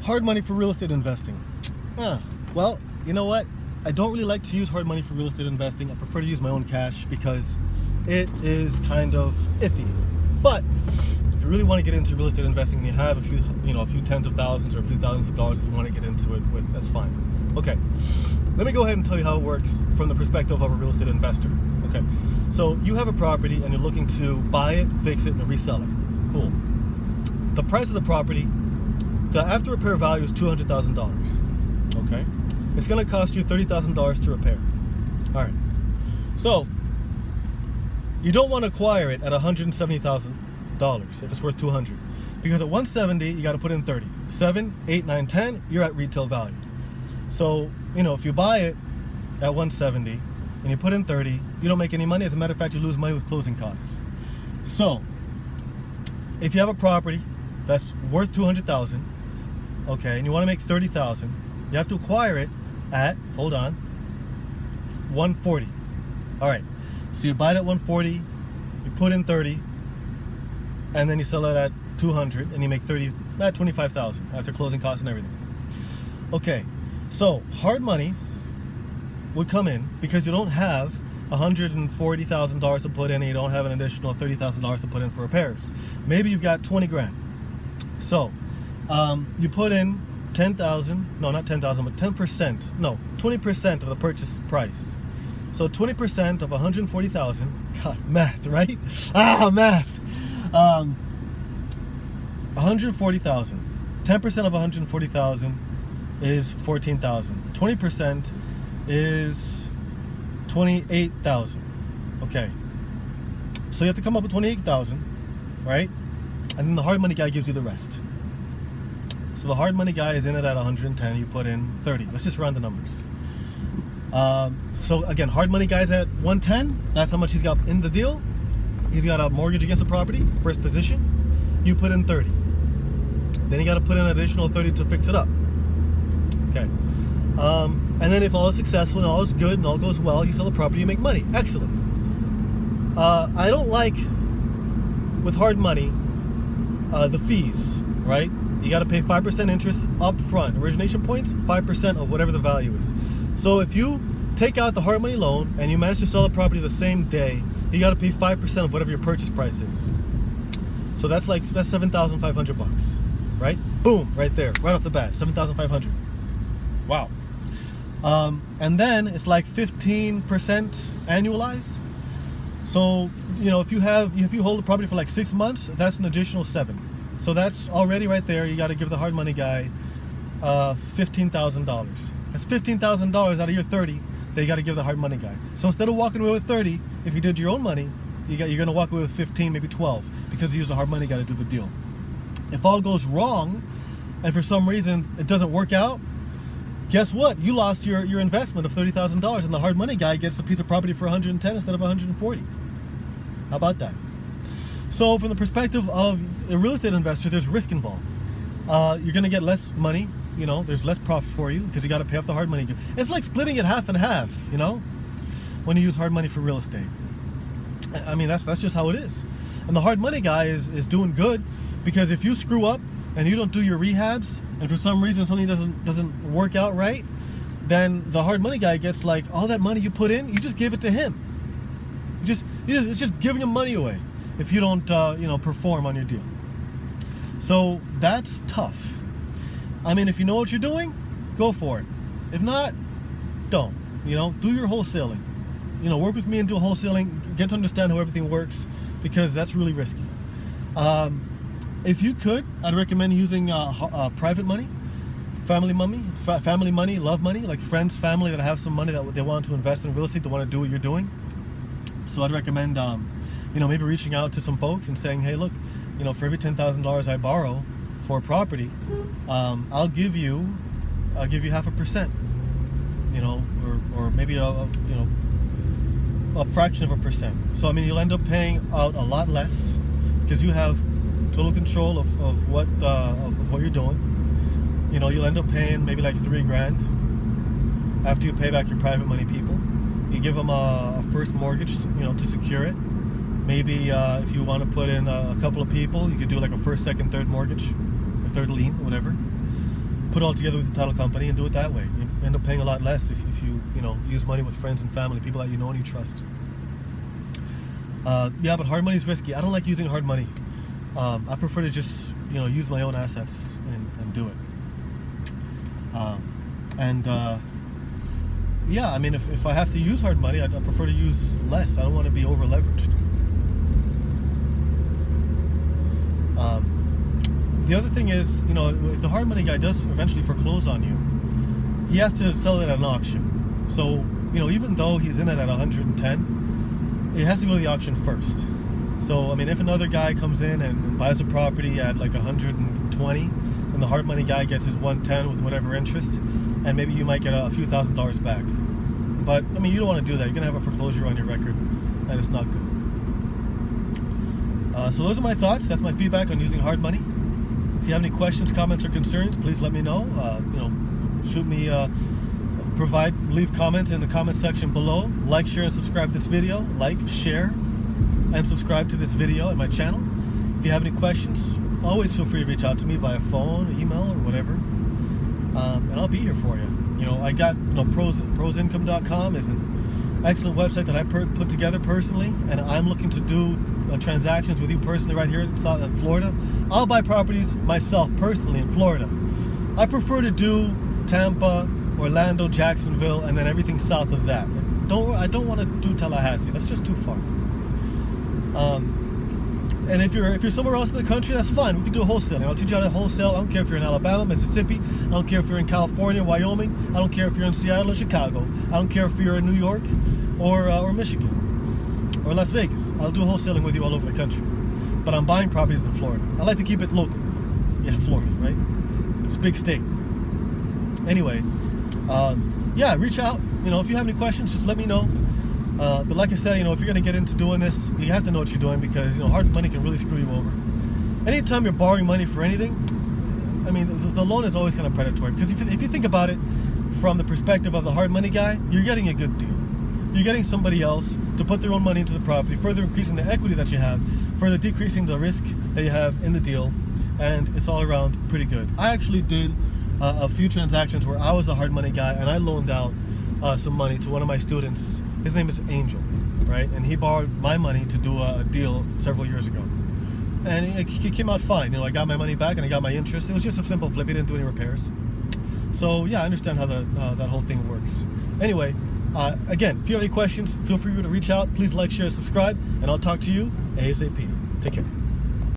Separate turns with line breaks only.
Hard money for real estate investing. Well, you know what? I don't really like to use hard money for real estate investing. I prefer to use my own cash because it is kind of iffy. But if you really want to get into real estate investing and you have a few tens of thousands or a few thousands of dollars that you want to get into it with, that's fine. Okay, let me go ahead and tell you how it works from the perspective of a real estate investor. Okay, so you have a property and you're looking to buy it, fix it, and resell it. Cool. The price of the property, the after repair value is $200,000. Okay, it's going to cost you $30,000 to repair. All right, so you don't want to acquire it at $170,000 if it's worth $200,000, because at $170,000 you got to put in $30,000. 7, 8, 9, 10, you're at retail value. So if you buy it at $170,000 and you put in $30,000, you don't make any money. As a matter of fact, you lose money with closing costs. So if you have a property that's worth $200,000, okay, and you want to make $30,000, you have to acquire it at, hold on, $140,000. All right, so you buy it at $140,000, you put in $30,000, and then you sell it at $200,000, and you make $25,000 after closing costs and everything. Okay, so hard money would come in because you don't have $140,000 to put in, and you don't have an additional $30,000 to put in for repairs. Maybe you've got 20 grand. So you put in 10,000, no, not 10,000, but 10%, no, 20% of the purchase price. So 20% of 140,000, God, math, right? Math. 140,000. 10% of 140,000 is 14,000. 20% is 28,000. Okay. So you have to come up with 28,000, right? And then the hard money guy gives you the rest. So the hard money guy is in it at 110. You put in 30. Let's just round the numbers. So again, hard money guy's at 110. That's how much he's got in the deal. He's got a mortgage against the property, first position. You put in 30. Then you got to put in an additional 30 to fix it up. Okay. And then if all is successful and all is good and all goes well, you sell the property, you make money. Excellent. I don't like, with hard money, the fees, right? You got to pay 5% interest up front. Origination points, 5% of whatever the value is. So if you take out the hard money loan and you manage to sell the property the same day, you got to pay 5% of whatever your purchase price is. So that's $7,500, right? Boom, right there, right off the bat, $7,500. Wow. And then it's like 15% annualized. So if you hold the property for like 6 months, that's an additional 7. So that's already right there. You got to give the hard money guy $15,000. That's $15,000 out of your 30 that you got to give the hard money guy. So instead of walking away with 30, if you did your own money, you're going to walk away with 15, maybe 12, because you use the hard money guy to do the deal. If all goes wrong, and for some reason it doesn't work out, guess what? You lost your investment of $30,000, and the hard money guy gets a piece of property for 110 instead of 140. How about that? So from the perspective of a real estate investor, there's risk involved. You're going to get less money. There's less profit for you because you got to pay off the hard money. It's like splitting it half and half, when you use hard money for real estate. I mean, that's just how it is. And the hard money guy is doing good, because if you screw up and you don't do your rehabs, and for some reason something doesn't work out right, then the hard money guy gets like all that money you put in, you just give it to him. It's just giving him money away if you don't perform on your deal. So that's tough. I mean, if you know what you're doing, go for it. If not, don't. Do your wholesaling. Work with me and do wholesaling. Get to understand how everything works, because that's really risky. If you could, I'd recommend using private money, family money, love money, like friends, family that have some money that they want to invest in real estate, they want to do what you're doing. So I'd recommend, maybe reaching out to some folks and saying, hey, look, for every $10,000 I borrow for a property, I'll give you 0.5%, or maybe a fraction of a percent. So I mean, you'll end up paying out a lot less because you have total control of what you're doing. You'll end up paying maybe like $3,000 after you pay back your private money people. You give them a first mortgage, to secure it. Maybe if you want to put in a couple of people, you could do like a first, second, third mortgage, or third lien, whatever. put it all together with the title company and do it that way. You end up paying a lot less if you use money with friends and family, people that you know and you trust. Yeah, but hard money is risky. I don't like using hard money. I prefer to just use my own assets and do it. Yeah, I mean, if I have to use hard money, I prefer to use less. I don't want to be over leveraged. The other thing is, if the hard money guy does eventually foreclose on you, he has to sell it at an auction. So, even though he's in it at 110, it has to go to the auction first. So, I mean, if another guy comes in and buys a property at like 120, then the hard money guy gets his 110 with whatever interest, and maybe you might get a few $1,000s back. But, I mean, you don't want to do that. You're going to have a foreclosure on your record, and it's not good. So those are my thoughts. That's my feedback on using hard money. If you have any questions, comments, or concerns, please let me know. Shoot me, leave comments in the comment section below. Like, share, and subscribe to this video. Like, share, and subscribe to this video and my channel. If you have any questions, always feel free to reach out to me via phone, email, or whatever, and I'll be here for you. I got prosincome.com is an excellent website that I put together personally, and I'm looking to do transactions with you personally right here in Florida. I'll buy properties myself personally in Florida. I prefer to do Tampa, Orlando, Jacksonville, and then everything south of that. I don't want to do Tallahassee. That's just too far. And if you're somewhere else in the country, that's fine. We can do a wholesaling. I'll teach you how to wholesale. I don't care if you're in Alabama, Mississippi. I don't care if you're in California, Wyoming. I don't care if you're in Seattle or Chicago. I don't care if you're in New York or Michigan or Las Vegas. I'll do wholesaling with you all over the country. But I'm buying properties in Florida. I like to keep it local. Yeah, Florida, right? It's a big state. Anyway, yeah, reach out. If you have any questions, just let me know. But like I said, if you're going to get into doing this, you have to know what you're doing, because hard money can really screw you over. Anytime you're borrowing money for anything, I mean, the loan is always kind of predatory, because if you think about it from the perspective of the hard money guy, you're getting a good deal. You're getting somebody else to put their own money into the property, further increasing the equity that you have, further decreasing the risk that you have in the deal, and it's all around pretty good. I actually did a few transactions where I was the hard money guy, and I loaned out some money to one of my students. His name is Angel, right? And he borrowed my money to do a deal several years ago. And it came out fine. I got my money back and I got my interest. It was just a simple flip. He didn't do any repairs. So yeah, I understand how that whole thing works. Anyway, again, if you have any questions, feel free to reach out. Please like, share, subscribe, and I'll talk to you ASAP. Take care.